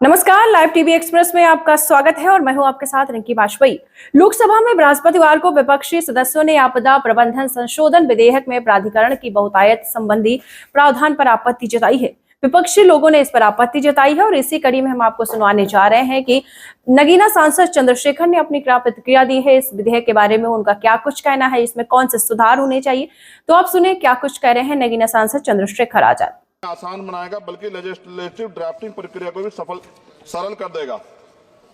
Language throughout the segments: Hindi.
नमस्कार, लाइव टीवी एक्सप्रेस में आपका स्वागत है और मैं हूं आपके साथ रिंकी वाजपेयी। लोकसभा में बृहस्पतिवार को विपक्षी सदस्यों ने आपदा प्रबंधन संशोधन विधेयक में प्राधिकरण की बहुतायत संबंधी प्रावधान पर आपत्ति जताई है। विपक्षी लोगों ने इस पर आपत्ति जताई है और इसी कड़ी में हम आपको सुनवाने जा रहे हैं कि नगीना सांसद चंद्रशेखर ने अपनी क्या प्रतिक्रिया दी है इस विधेयक के बारे में, उनका क्या कुछ कहना है, इसमें कौन से सुधार होने चाहिए। तो आप सुने क्या कुछ कह रहे हैं नगीना सांसद चंद्रशेखर आजाद। आसान बनाएगा बल्कि लेजिस्लेटिव ड्राफ्टिंग प्रक्रिया को भी सरल कर देगा।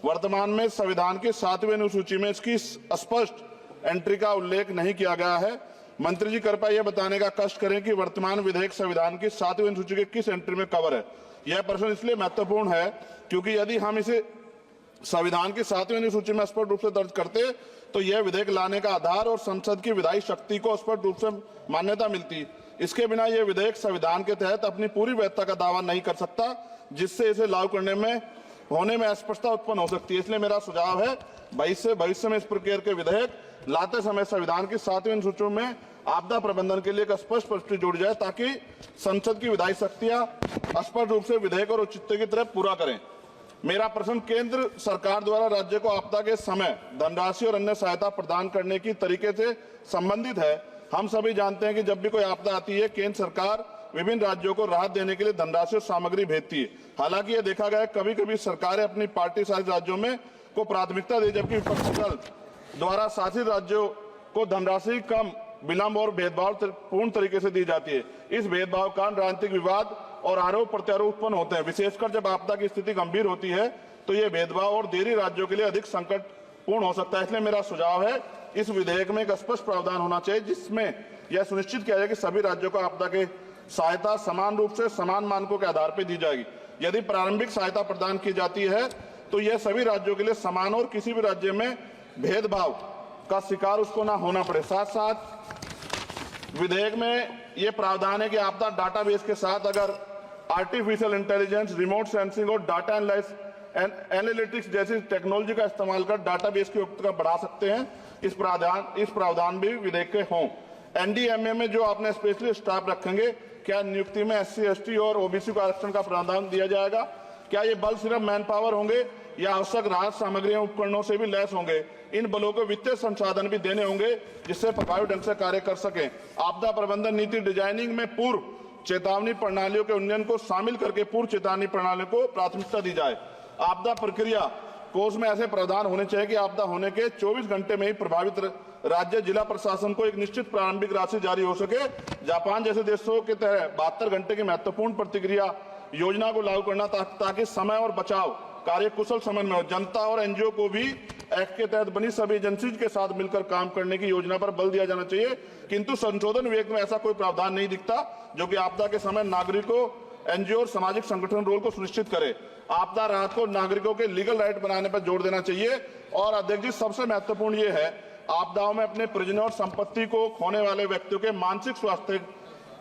वर्तमान में संविधान की 7वीं अनुसूची में इसकी स्पष्ट एंट्री का उल्लेख नहीं किया गया है। मंत्री जी कृपया यह बताने का कष्ट करें कि वर्तमान विधेयक संविधान की 7वीं अनुसूची के किस एंट्री में कवर है। यह प्रश्न इसलिए महत्वपूर्ण है क्योंकि यदि हम इसे संविधान की 7वीं अनुसूची में स्पष्ट रूप से दर्ज करते तो यह विधेयक लाने का आधार और संसद की विधायी शक्ति को स्पष्ट रूप से मान्यता मिलती। इसके बिना यह विधेयक संविधान के तहत अपनी पूरी वैधता का दावा नहीं कर सकता, जिससे इसे लागू करने में होने में अस्पष्टता उत्पन्न हो सकती है। इसलिए मेरा सुझाव है भविष्य में इस प्रकार के विधेयक लाते समय संविधान की 7वीं अनुसूची में आपदा प्रबंधन के लिए एक स्पष्ट प्रविष्टि जोड़ी जाए ताकि संसद की विधायी शक्तियां स्पष्ट रूप से विधेयक और औचित्य की तरफ पूरा करें। मेरा प्रश्न केंद्र सरकार द्वारा राज्य को आपदा के समय धनराशि और अन्य सहायता प्रदान करने की तरीके से संबंधित है। हम सभी जानते हैं कि जब भी कोई आपदा आती है केंद्र सरकार विभिन्न राज्यों को राहत देने के लिए धनराशि और सामग्री भेजती है। हालांकि यह देखा गया कभी कभी सरकारें अपनी पार्टी शासित राज्यों में को प्राथमिकता दी, जबकि विपक्षी दल द्वारा शासित राज्यों को धनराशि कम, विलंब और भेदभाव पूर्ण तरीके से दी जाती है। इस भेदभाव का राजनीतिक विवाद और आरोप प्रत्यारोप उत्पन्न होते हैं। विशेषकर जब आपदा की स्थिति गंभीर होती है तो यह भेदभाव और देरी राज्यों के लिए अधिक संकटपूर्ण हो सकता है। इसलिए मेरा सुझाव है इस विधेयक में एक स्पष्ट प्रावधान होना चाहिए जिसमें यह सुनिश्चित किया जाए कि सभी राज्यों को आपदा के सहायता समान रूप से समान मानकों के आधार पर दी जाएगी। यदि प्रारंभिक सहायता प्रदान की जाती है तो यह सभी राज्यों के लिए समान और किसी भी राज्य में भेदभाव का शिकार उसको ना होना पड़े। साथ साथ विधेयक में यह प्रावधान है कि आपदा डाटाबेस के साथ अगर आर्टिफिशियल इंटेलिजेंस, रिमोट सेंसिंग और डाटा एनालिटिक्स जैसी टेक्नोलॉजी का इस्तेमाल कर डाटाबेस की उपयुक्तता बढ़ा सकते हैं। इस प्रावधान भी विधेयक के हों। एनडीएमए में जो आपने स्पेशली स्टाफ रखेंगे, क्या नियुक्ति में एससी, एसटी और ओबीसी को आरक्षण का प्रावधान दिया जाएगा? क्या ये बल सिर्फ मैन पावर होंगे या आवश्यक राहत सामग्री उपकरणों से भी लैस होंगे? इन बलों को वित्तीय संसाधन भी देने होंगे जिससे प्रभावी ढंग से कार्य कर सकें। आपदा प्रबंधन नीति डिजाइनिंग में पूर्व चेतावनी प्रणालियों के उन्नयन को शामिल करके पूर्व चेतावनी प्रणालियों को प्राथमिकता दी जाए। आपदा प्रक्रिया कोष में ऐसे प्रावधान होने चाहिए कि आपदा होने के 24 घंटे में ही प्रभावित राज्य जिला प्रशासन को एक निश्चित प्रारंभिक राशि जारी हो सके। जापान जैसे देशों के तहत 72 घंटे की महत्वपूर्ण प्रतिक्रिया योजना को लागू करना ताकि समय और बचाव कार्य कुशल समय में हो। जनता और एनजीओ को भी एक्ट के तहत बनी सभी एजेंसीज के साथ मिलकर काम करने की योजना पर बल दिया जाना चाहिए। किंतु संशोधन विधेयक में ऐसा कोई प्रावधान नहीं दिखता जो कि आपदा के समय नागरिकों, एनजीओ और सामाजिक संगठन रोल को सुनिश्चित करे। आपदा राहत को नागरिकों के लीगल राइट बनाने पर जोर देना चाहिए। और अध्यक्ष जी, सबसे महत्वपूर्ण ये है आपदाओं में अपने परिजनों और संपत्ति को खोने वाले व्यक्तियों के मानसिक स्वास्थ्य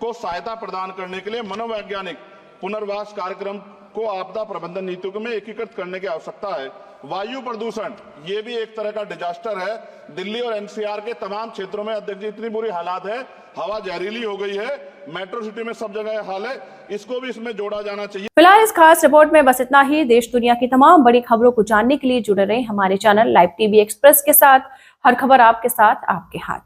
को सहायता प्रदान करने के लिए मनोवैज्ञानिक पुनर्वास कार्यक्रम को आपदा प्रबंधन नीतियों में एकीकृत करने की आवश्यकता है। वायु प्रदूषण ये भी एक तरह का डिजास्टर है। दिल्ली और एनसीआर के तमाम क्षेत्रों में अध्यक्ष जी इतनी बुरी हालात है, हवा जहरीली हो गई है। मेट्रो सिटी में सब जगह हाल है, इसको भी इसमें जोड़ा जाना चाहिए। फिलहाल इस खास रिपोर्ट में बस इतना ही। देश दुनिया की तमाम बड़ी खबरों को जानने के लिए जुड़े रहें हमारे चैनल लाइव टीवी एक्सप्रेस के साथ। हर खबर आपके साथ, आपके हाथ।